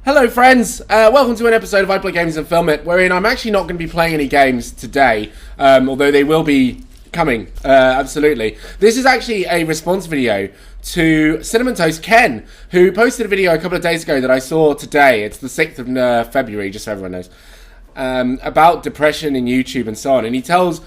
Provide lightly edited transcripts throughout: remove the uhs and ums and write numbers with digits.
Hello friends, welcome to an episode of I Play Games and Film It, wherein I'm actually not going to be playing any games today, although they will be coming, absolutely. This is actually a response video to CinnamontoastKen, who posted a video a couple of days ago that I saw today. It's the 6th of February, just so everyone knows, about depression in YouTube and so on. And he tells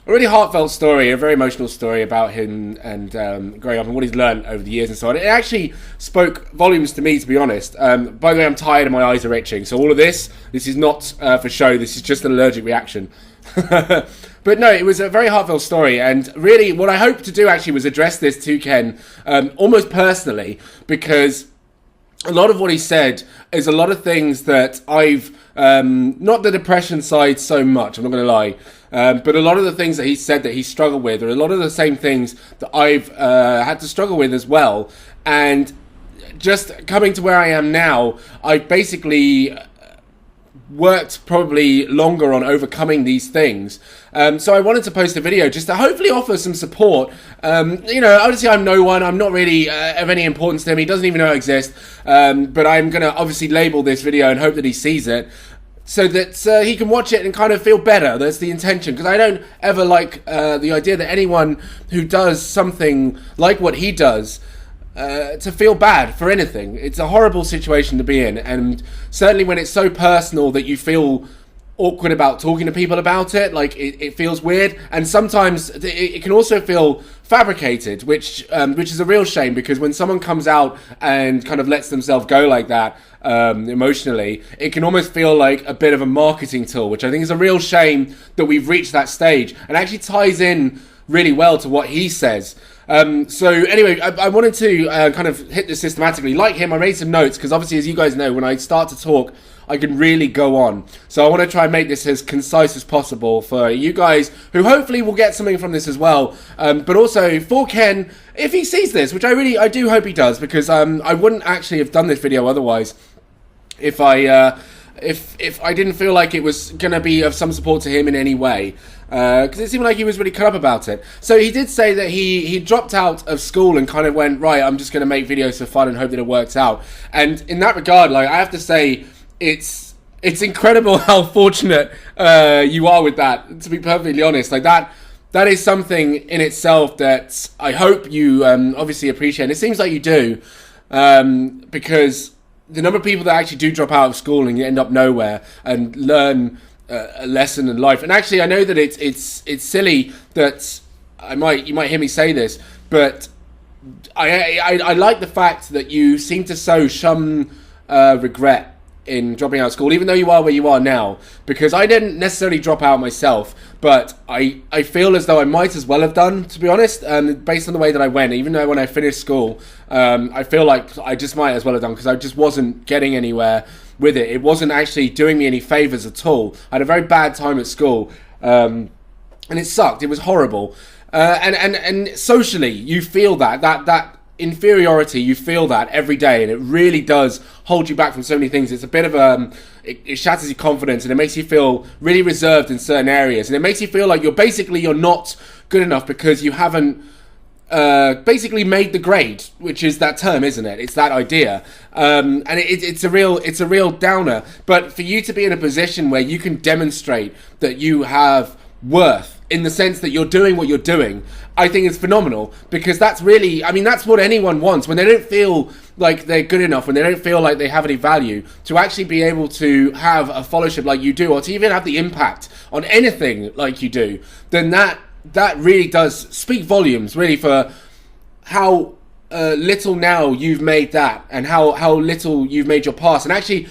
a really heartfelt story, a very emotional story about him and growing up and what he's learned over the years and so on. It actually spoke volumes to me, to be honest. By the way, I'm tired and my eyes are itching. So all of this is not for show. This is just an allergic reaction. But no, it was a very heartfelt story. And really, what I hoped to do actually was address this to Ken almost personally, because a lot of what he said is a lot of things that I've, not the depression side so much, I'm not going to lie, but a lot of the things that he said that he struggled with are a lot of the same things that I've had to struggle with as well. And just coming to where I am now, I basically worked probably longer on overcoming these things. So I wanted to post a video just to hopefully offer some support. You know, obviously I'm no one, I'm not really of any importance to him, he doesn't even know I exist, but I'm going to obviously label this video and hope that he sees it, so that he can watch it and kind of feel better. That's the intention, because I don't ever like the idea that anyone who does something like what he does to feel bad for anything. It's a horrible situation to be in, and certainly when it's so personal that you feel awkward about talking to people about it, like it feels weird, and sometimes it can also feel fabricated, which is a real shame, because when someone comes out and kind of lets themselves go like that emotionally, it can almost feel like a bit of a marketing tool, which I think is a real shame that we've reached that stage, and actually ties in really well to what he says. So anyway, I wanted to kind of hit this systematically. Like him, I made some notes, because obviously, as you guys know, when I start to talk, I can really go on. So I want to try and make this as concise as possible for you guys, who hopefully will get something from this as well. But also for Ken, if he sees this, which I do hope he does, because I wouldn't actually have done this video otherwise if I didn't feel like it was going to be of some support to him in any way. Because it seemed like he was really cut up about it. So he did say that he dropped out of school and kind of went, right, I'm just going to make videos for fun and hope that it works out. And in that regard, like, I have to say, it's incredible how fortunate you are with that, to be perfectly honest. Like, that is something in itself that I hope you obviously appreciate. And it seems like you do, because the number of people that actually do drop out of school and end up nowhere and learn a lesson in life. And actually, I know that it's silly that you might hear me say this, but I like the fact that you seem to show some regret in dropping out of school, even though you are where you are now, because I didn't necessarily drop out myself, but I feel as though I might as well have done, to be honest, based on the way that I went. Even though when I finished school, I feel like I just might as well have done, because I just wasn't getting anywhere with it. It wasn't actually doing me any favors at all. I had a very bad time at school, and it sucked. It was horrible, and socially you feel that inferiority, you feel that every day, and it really does hold you back from so many things. It's a bit of it shatters your confidence, and it makes you feel really reserved in certain areas, and it makes you feel like you're not good enough because you haven't basically made the grade, which is that term, isn't it? It's that idea, and it's a real downer. But for you to be in a position where you can demonstrate that you have worth, in the sense that you're doing what you're doing, I think it's phenomenal, because that's really, I mean, that's what anyone wants when they don't feel like they're good enough, when they don't feel like they have any value, to actually be able to have a followership like you do, or to even have the impact on anything like you do. Then that really does speak volumes, really, for how little now you've made that, and how little you've made your past. And actually,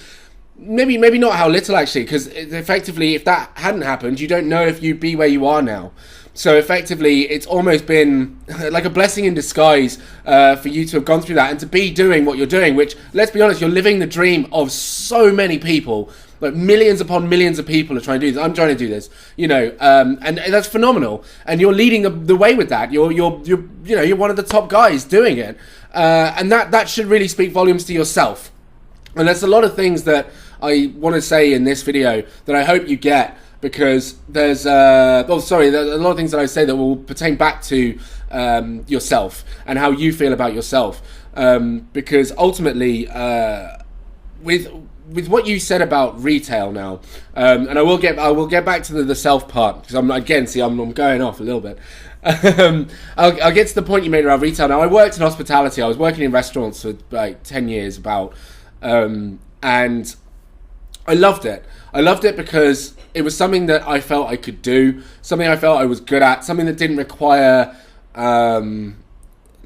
maybe not how little, actually, because effectively, if that hadn't happened, you don't know if you'd be where you are now. So effectively, it's almost been like a blessing in disguise for you to have gone through that and to be doing what you're doing, which, let's be honest, you're living the dream of so many people. Like, millions upon millions of people are trying to do this. I'm trying to do this, you know, and that's phenomenal. And you're leading the way with that. You're one of the top guys doing it, and that should really speak volumes to yourself. And there's a lot of things that I want to say in this video that I hope you get, because there's there's a lot of things that I say that will pertain back to yourself and how you feel about yourself, because ultimately with what you said about retail now, and I will get back to the self part, because I'm going off a little bit. I'll get to the point you made around retail. Now, I worked in hospitality. I was working in restaurants for like 10 years and I loved it. I loved it because it was something that I felt I could do, something I felt I was good at, something that didn't require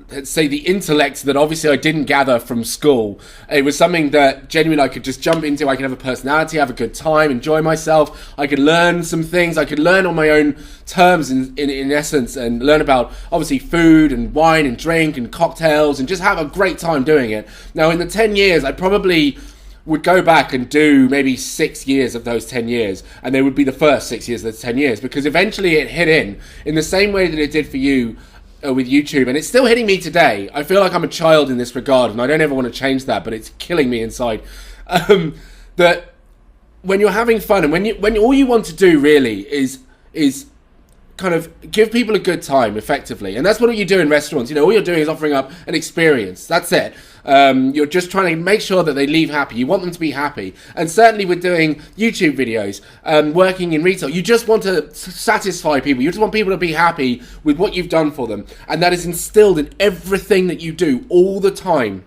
let's say the intellect that obviously I didn't gather from school. It was something that genuinely I could just jump into. I could have a personality, have a good time, enjoy myself. I could learn some things. I could learn on my own terms in essence, and learn about obviously food and wine and drink and cocktails and just have a great time doing it. Now, in the 10 years, I probably would go back and do maybe 6 years of those 10 years, and they would be the first 6 years of those 10 years, because eventually it hit in the same way that it did for you with YouTube, and it's still hitting me today. I feel like I'm a child in this regard, and I don't ever want to change that, but it's killing me inside. That when you're having fun, and when all you want to do really is kind of give people a good time effectively, and that's what you do in restaurants. You know, all you're doing is offering up an experience. That's it. You're just trying to make sure that they leave happy. You want them to be happy. And certainly with doing YouTube videos, working in retail, you just want to satisfy people. You just want people to be happy with what you've done for them. And that is instilled in everything that you do all the time.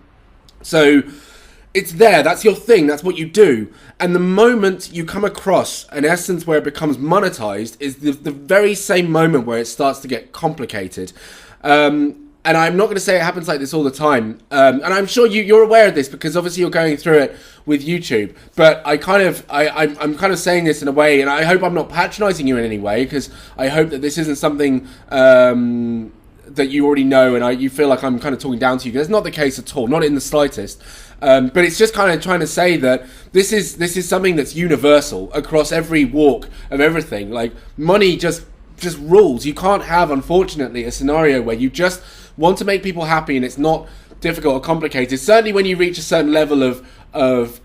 So it's there. That's your thing. That's what you do. And the moment you come across an essence where it becomes monetized is the very same moment where it starts to get complicated. And I'm not going to say it happens like this all the time. And I'm sure you're aware of this, because obviously you're going through it with YouTube. But I'm kind of saying this in a way, and I hope I'm not patronizing you in any way, because I hope that this isn't something that you already know, and you feel like I'm kind of talking down to you. That's not the case at all, not in the slightest. But it's just kind of trying to say that this is something that's universal across every walk of everything. Like, money just rules. You can't have, unfortunately, a scenario where you just want to make people happy and it's not difficult or complicated. Certainly when you reach a certain level of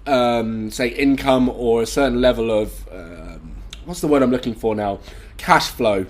say income, or a certain level of what's the word I'm looking for now? Cash flow.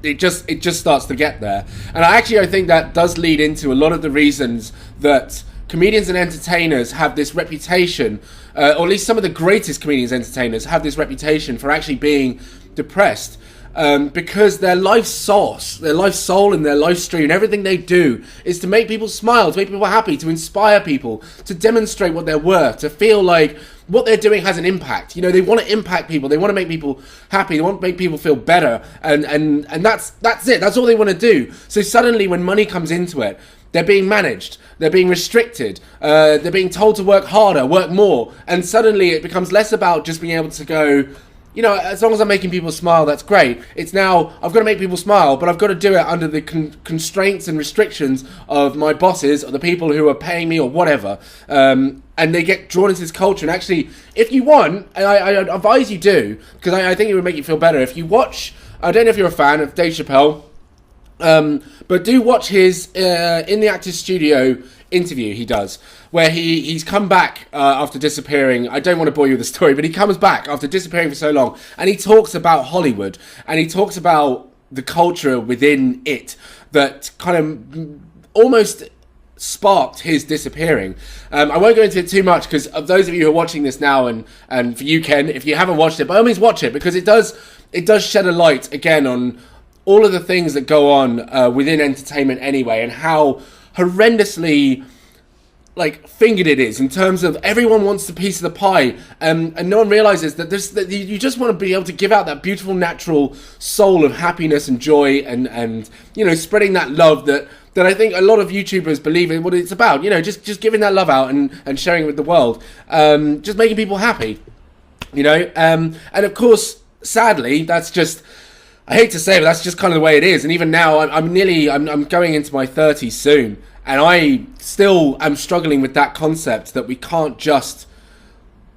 It just starts to get there. And I think that does lead into a lot of the reasons that comedians and entertainers have this reputation, or at least some of the greatest comedians and entertainers have this reputation for actually being depressed. Because their life source, their life soul, and their life stream, and everything they do is to make people smile, to make people happy, to inspire people, to demonstrate what they're worth, to feel like what they're doing has an impact. You know, they want to impact people, they want to make people happy, they want to make people feel better, and that's it. That's all they want to do. So suddenly, when money comes into it, they're being managed, they're being restricted, they're being told to work harder, work more, and suddenly it becomes less about just being able to go, you know, as long as I'm making people smile, that's great. It's now, I've got to make people smile, but I've got to do it under the constraints and restrictions of my bosses, or the people who are paying me, or whatever. And they get drawn into this culture. And actually, if you want, and I advise you do, because I think it would make you feel better, if you watch, I don't know if you're a fan of Dave Chappelle, but do watch his In the Actors Studio interview he does, where he's come back after disappearing. I don't want to bore you with the story, but he comes back after disappearing for so long, and he talks about Hollywood, and he talks about the culture within it that kind of almost sparked his disappearing. I won't go into it too much, because of those of you who are watching this now, and for you, Ken, if you haven't watched it, by all means watch it, because it does shed a light again on all of the things that go on within entertainment anyway, and how horrendously fingered it is, in terms of everyone wants a piece of the pie, and no one realizes that you just want to be able to give out that beautiful natural soul of happiness and joy, and you know, spreading that love that I think a lot of YouTubers believe in what it's about. You know, just giving that love out and sharing it with the world, just making people happy, you know. And of course, sadly, that's just, I hate to say it, but that's just kind of the way it is. And even now, I'm going into my 30s soon, and I still am struggling with that concept that we can't just,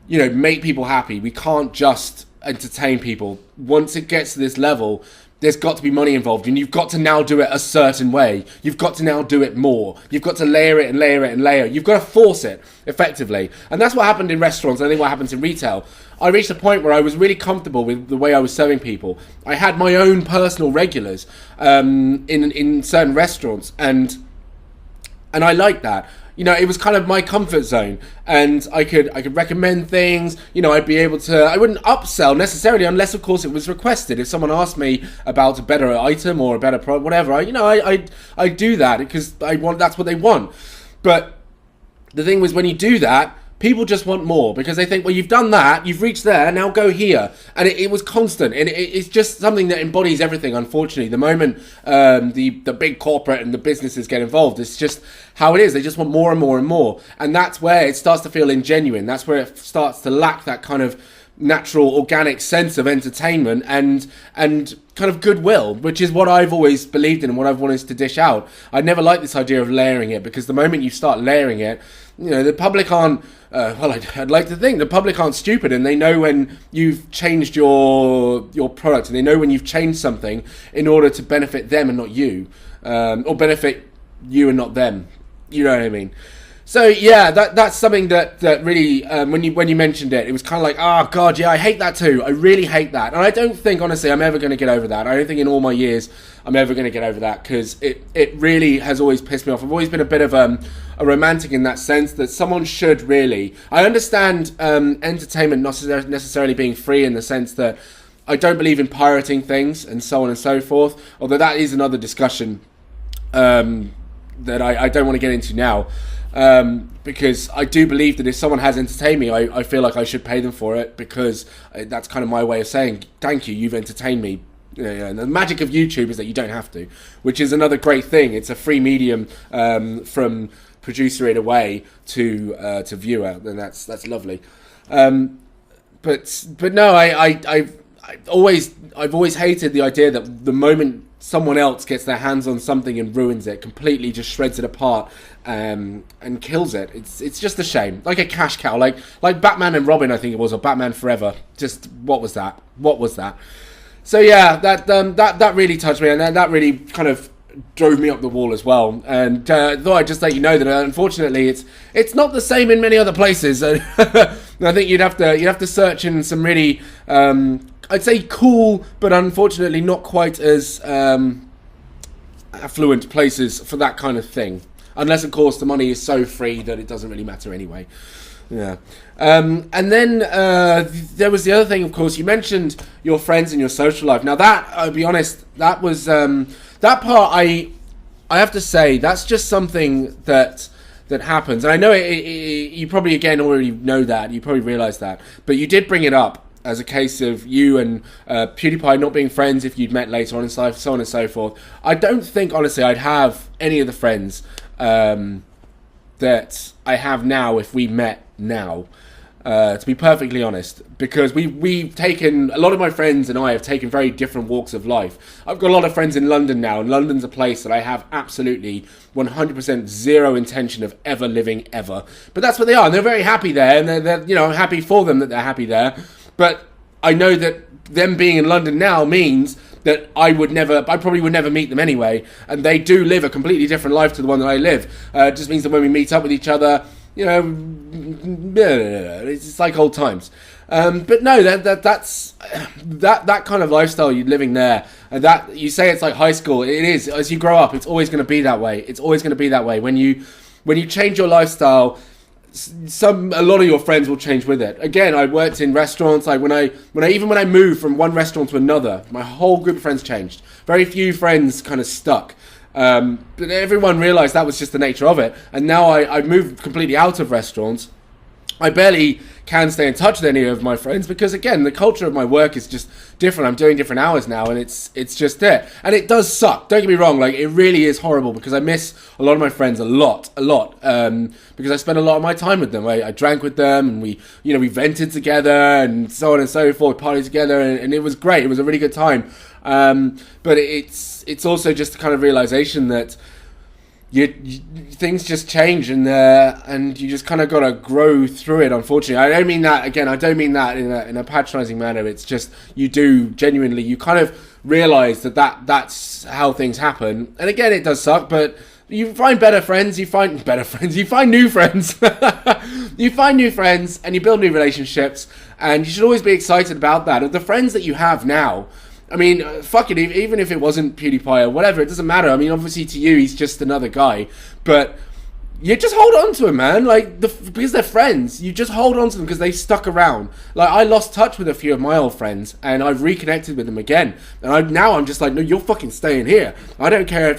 you know, make people happy. We can't just entertain people. Once it gets to this level, there's got to be money involved, and you've got to now do it a certain way. You've got to now do it more. You've got to layer it and layer it and layer. You've got to force it, effectively. And that's what happened in restaurants. I think what happens in retail. I reached a point where I was really comfortable with the way I was serving people. I had my own personal regulars in certain restaurants, and I liked that. it was kind of my comfort zone, and I could recommend things. I'd be able to. I wouldn't upsell necessarily, unless of course it was requested. If someone asked me about a better item or a better product, whatever, I do that because that's what they want. But the thing was, when you do that, people just want more because they think, well, you've done that, you've reached there, now go here. And it was constant. And it's just something that embodies everything, unfortunately. The moment the big corporate and the businesses get involved, it's just how it is. They just want more and more and more. And that's where it starts to feel ingenuine. That's where it starts to lack that kind of natural, organic sense of entertainment and kind of goodwill, which is what I've always believed in and what I've wanted to dish out. I never liked this idea of layering it, because the moment you start layering it, the public aren't, I'd like to think the public aren't stupid, and they know when you've changed your product, and they know when you've changed something in order to benefit them and not you, or benefit you and not them. You know what I mean? So yeah, that's something that really, when you mentioned it, it was kind of like, oh god, yeah, I hate that too. I really hate that, and I don't think, honestly, I'm ever going to get over that. I don't think in all my years I'm ever going to get over that, because it really has always pissed me off. I've always been a bit of a romantic in that sense, that someone should really. I understand entertainment not necessarily being free, in the sense that I don't believe in pirating things and so on and so forth. Although that is another discussion that I don't want to get into now. Because I do believe that if someone has entertained me, I feel like I should pay them for it, because that's kind of my way of saying, thank you, you've entertained me. And the magic of YouTube is that you don't have to, which is another great thing. It's a free medium from producer in a way to viewer, and that's lovely. But no, I've always hated the idea that the moment someone else gets their hands on something and ruins it, completely just shreds it apart, and kills it. It's just a shame. Like a cash cow, like Batman and Robin, I think it was, or Batman Forever. Just what was that? So yeah, that really touched me, and that really kind of drove me up the wall as well. And thought I'd just let you know that unfortunately it's not the same in many other places. I think you'd have to search in some really I'd say cool, but unfortunately not quite as affluent places for that kind of thing. Unless, of course, the money is so free that it doesn't really matter anyway. Yeah. And then there was the other thing, of course. You mentioned your friends and your social life. Now that, I'll be honest, that was that part. I have to say, that's just something that happens. And I know you probably again already know that. You probably realise that, but you did bring it up as a case of you and PewDiePie not being friends if you'd met later on in life, so on and so forth. I don't think, honestly, I'd have any of the friends that I have now if we met now, to be perfectly honest, because we've taken, a lot of my friends and I have taken very different walks of life. I've got a lot of friends in London now, and London's a place that I have absolutely 100% zero intention of ever living ever. But that's what they are, and they're very happy there, and they're I'm happy for them that they're happy there. But I know that them being in London now means that I probably would never meet them anyway, and they do live a completely different life to the one that I live. It just means that when we meet up with each other, it's like old times. But no, that's that kind of lifestyle you're living there. That you say it's like high school. It is. As you grow up, it's always going to be that way. It's always going to be that way. When you change your lifestyle, a lot of your friends will change with it. Again, I worked in restaurants. Like when I moved from one restaurant to another, my whole group of friends changed. Very few friends kind of stuck. But everyone realised that was just the nature of it. And now I moved completely out of restaurants. I barely can stay in touch with any of my friends because, again, the culture of my work is just different. I'm doing different hours now, and it's just it. And it does suck. Don't get me wrong. Like, it really is horrible because I miss a lot of my friends a lot. Because I spent a lot of my time with them. I drank with them, and we vented together, and so on and so forth, partied together, and it was great. It was a really good time. But it's also just the kind of realization that things just change, and you just kind of got to grow through it, unfortunately. I don't mean that in a patronizing manner. It's just you do genuinely, you kind of realize that's how things happen. And again, it does suck, but you find better friends, you find new friends. You find new friends and you build new relationships, and you should always be excited about that. The friends that you have now, I mean, fuck it, even if it wasn't PewDiePie or whatever, it doesn't matter. I mean, obviously to you, he's just another guy. But you just hold on to them, man. Like, because they're friends, you just hold on to them because they stuck around. Like, I lost touch with a few of my old friends, and I've reconnected with them again. And now I'm just like, no, you're fucking staying here. I don't care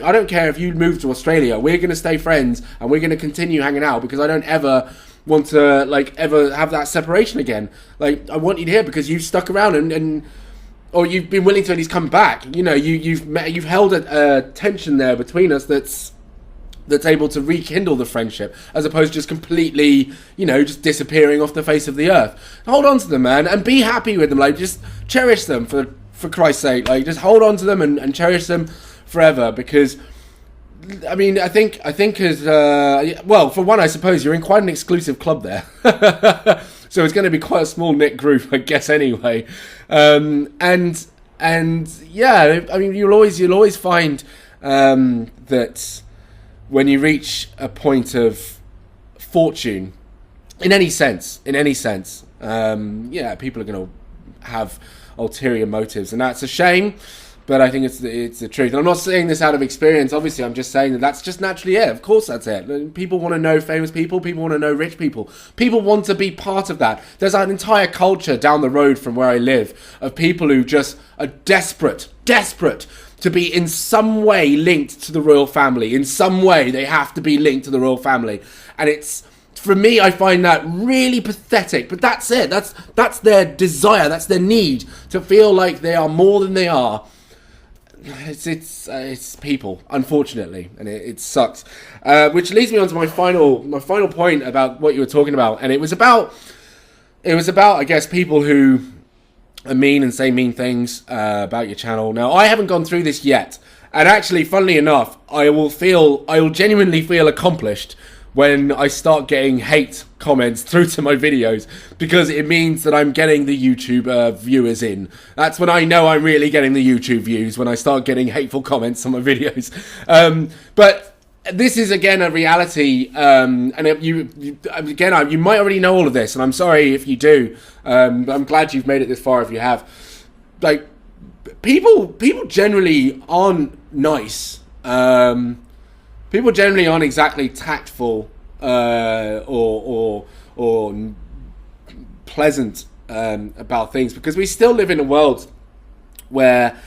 if you move to Australia. We're gonna stay friends, and we're gonna continue hanging out because I don't ever want to ever have that separation again. Like, I want you here because you've stuck around and or you've been willing to at least come back. You know, you've held a tension there between us that's able to rekindle the friendship, as opposed to just completely, just disappearing off the face of the earth. Hold on to them, man, and be happy with them. Like, just cherish them for Christ's sake. Like, just hold on to them and cherish them forever. Because, I mean, I think as well, for one, I suppose you're in quite an exclusive club there, so it's going to be quite a small knit group, I guess. Anyway, and yeah, I mean, you'll always find that when you reach a point of fortune, in any sense, yeah, people are going to have ulterior motives, and that's a shame. But I think it's the truth. And I'm not saying this out of experience. Obviously, I'm just saying that's just naturally it. Of course, that's it. People want to know famous people. People want to know rich people. People want to be part of that. There's an entire culture down the road from where I live of people who just are desperate to be in some way linked to the royal family. In some way, they have to be linked to the royal family. And it's, for me, I find that really pathetic. But that's it. That's their desire. That's their need to feel like they are more than they are. It's people, unfortunately, and it sucks. Which leads me on to my final point about what you were talking about, and it was about I guess people who are mean and say mean things about your channel. Now, I haven't gone through this yet, and actually, funnily enough, I will genuinely feel accomplished when I start getting hate comments through to my videos, because it means that I'm getting the YouTube viewers in. That's when I know I'm really getting the YouTube views, when I start getting hateful comments on my videos. But this is, again, a reality, and you might already know all of this, and I'm sorry if you do. I'm glad you've made it this far if you have. Like, people generally aren't nice. People generally aren't exactly tactful or pleasant about things, because we still live in a world where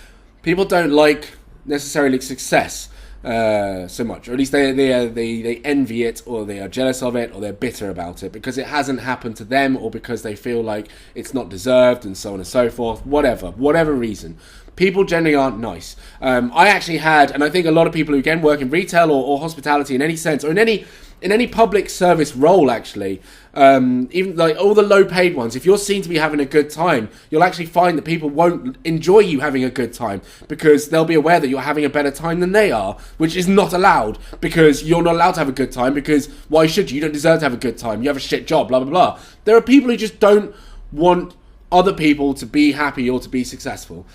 people don't like necessarily success so much, or at least they envy it, or they are jealous of it, or they're bitter about it because it hasn't happened to them, or because they feel like it's not deserved, and so on and so forth. Whatever reason. People generally aren't nice. I actually had, and I think a lot of people who, again, work in retail or hospitality in any sense, or in any public service role, actually, even like all the low-paid ones, if you're seen to be having a good time, you'll actually find that people won't enjoy you having a good time, because they'll be aware that you're having a better time than they are, which is not allowed, because you're not allowed to have a good time, because why should you? You don't deserve to have a good time. You have a shit job, blah, blah, blah. There are people who just don't want other people to be happy or to be successful.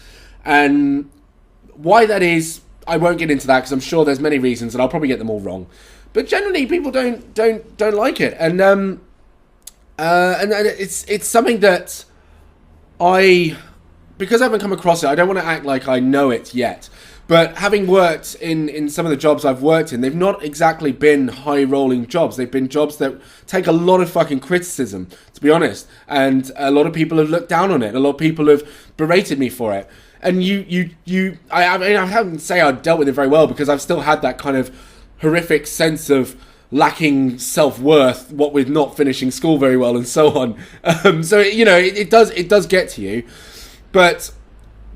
And why that is, I won't get into that, because I'm sure there's many reasons, and I'll probably get them all wrong. But generally, people don't like it, and it's something that because I haven't come across it, I don't want to act like I know it yet. But having worked in some of the jobs I've worked in, they've not exactly been high-rolling jobs. They've been jobs that take a lot of fucking criticism, to be honest. And a lot of people have looked down on it. A lot of people have berated me for it. And I haven't say I've dealt with it very well, because I've still had that kind of horrific sense of lacking self-worth, what with not finishing school very well and so on. So, it does get to you. But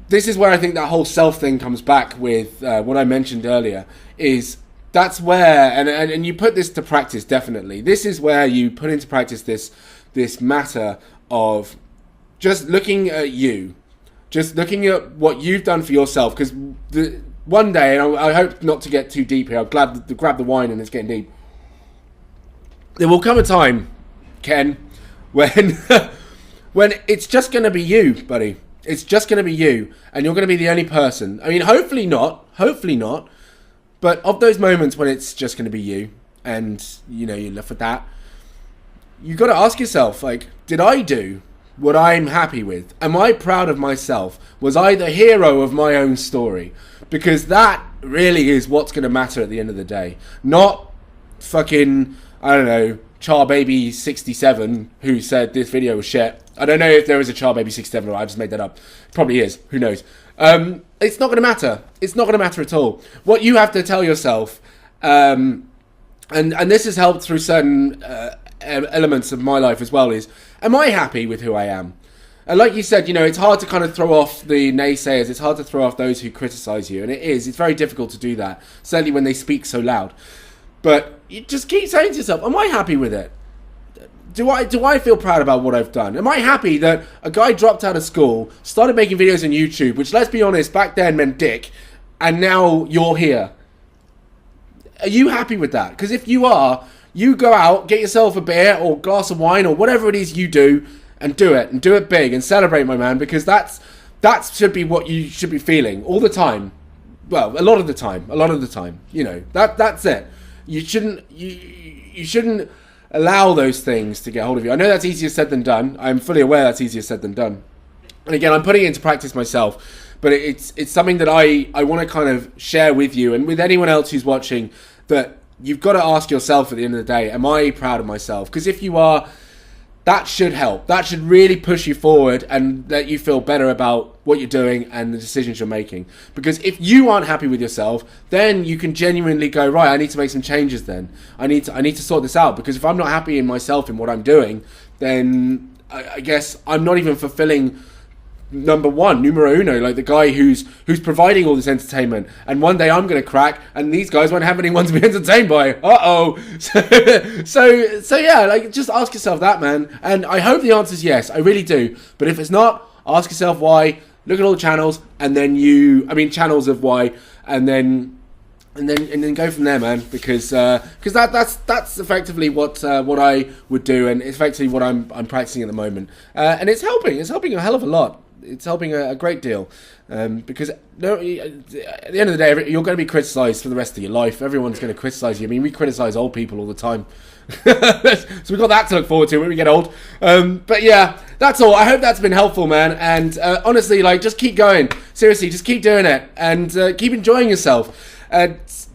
this is where I think that whole self thing comes back with what I mentioned earlier, is that's where, and you put this to practice, definitely. This is where you put into practice this matter of just looking at you, just looking at what you've done for yourself, because one day, and I hope not to get too deep here, I'm glad to grab the wine and it's getting deep. There will come a time, Ken, when it's just going to be you, buddy. It's just going to be you, and you're going to be the only person. I mean, hopefully not, but of those moments when it's just going to be you, and, you're left with that, you've got to ask yourself, like, did I do what I'm happy with? Am I proud of myself? Was I the hero of my own story? Because that really is what's going to matter at the end of the day. Not fucking, I don't know, CharBaby67 who said this video was shit. I don't know if there is a CharBaby67 or I just made that up. Probably is. Who knows? It's not going to matter. It's not going to matter at all. What you have to tell yourself, and this has helped through certain elements of my life as well, is, am I happy with who I am? And like you said, you know, it's hard to kind of throw off the naysayers. It's hard to throw off those who criticize you. And it is. It's very difficult to do that. Certainly when they speak so loud. But you just keep saying to yourself, am I happy with it? Do I feel proud about what I've done? Am I happy that a guy dropped out of school, started making videos on YouTube, which, let's be honest, back then meant dick, and now you're here? Are you happy with that? Because if you are, you go out, get yourself a beer or a glass of wine or whatever it is you do, and do it big, and celebrate, my man, because that should be what you should be feeling all the time. Well, a lot of the time, you know, that's it. You shouldn't allow those things to get hold of you. I know that's easier said than done. I'm fully aware that's easier said than done. And again, I'm putting it into practice myself, but it's something that I want to kind of share with you and with anyone else who's watching, that you've got to ask yourself at the end of the day, am I proud of myself? Because if you are, that should help. That should really push you forward and let you feel better about what you're doing and the decisions you're making. Because if you aren't happy with yourself, then you can genuinely go, right, I need to make some changes then. I need to sort this out. Because if I'm not happy in myself in what I'm doing, then I guess I'm not even fulfilling numero uno, like the guy who's providing all this entertainment. And one day I'm going to crack, and these guys won't have anyone to be entertained by. So yeah, like, just ask yourself that, man. And I hope the answer is yes. I really do. But if it's not, ask yourself why. Look at all the channels, and then channels of why, and then go from there, man. Because that's effectively what I would do, and it's effectively what I'm practicing at the moment. And it's helping. It's helping a hell of a lot. It's helping a great deal, because at the end of the day, you're going to be criticised for the rest of your life. Everyone's going to criticise you. I mean, we criticise old people all the time. So we've got that to look forward to when we get old. But yeah, that's all. I hope that's been helpful, man. And honestly, like, just keep going. Seriously, just keep doing it. And keep enjoying yourself.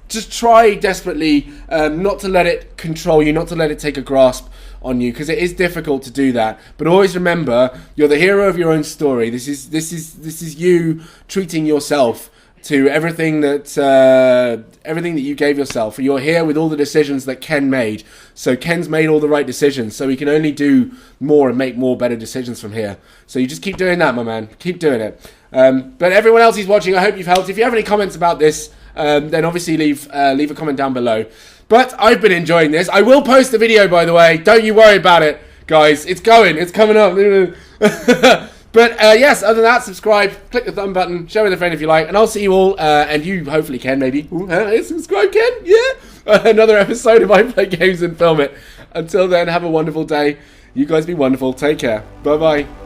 Just try desperately not to let it control you, not to let it take a grasp on you, because it is difficult to do that. But always remember, you're the hero of your own story. This is you treating yourself to everything that you gave yourself. You're here with all the decisions that Ken made. So Ken's made all the right decisions. So he can only do more and make more better decisions from here. So you just keep doing that, my man. Keep doing it. But everyone else who's watching, I hope you've helped. If you have any comments about this, then obviously leave a comment down below. But I've been enjoying this. I will post the video, by the way. Don't you worry about it, guys. It's coming up. But yes, other than that, subscribe, click the thumb button, share with a friend if you like, and I'll see you all, and you hopefully can, maybe. Subscribe, Ken? Yeah? Another episode of I Play Games and Film It. Until then, have a wonderful day. You guys be wonderful. Take care. Bye-bye.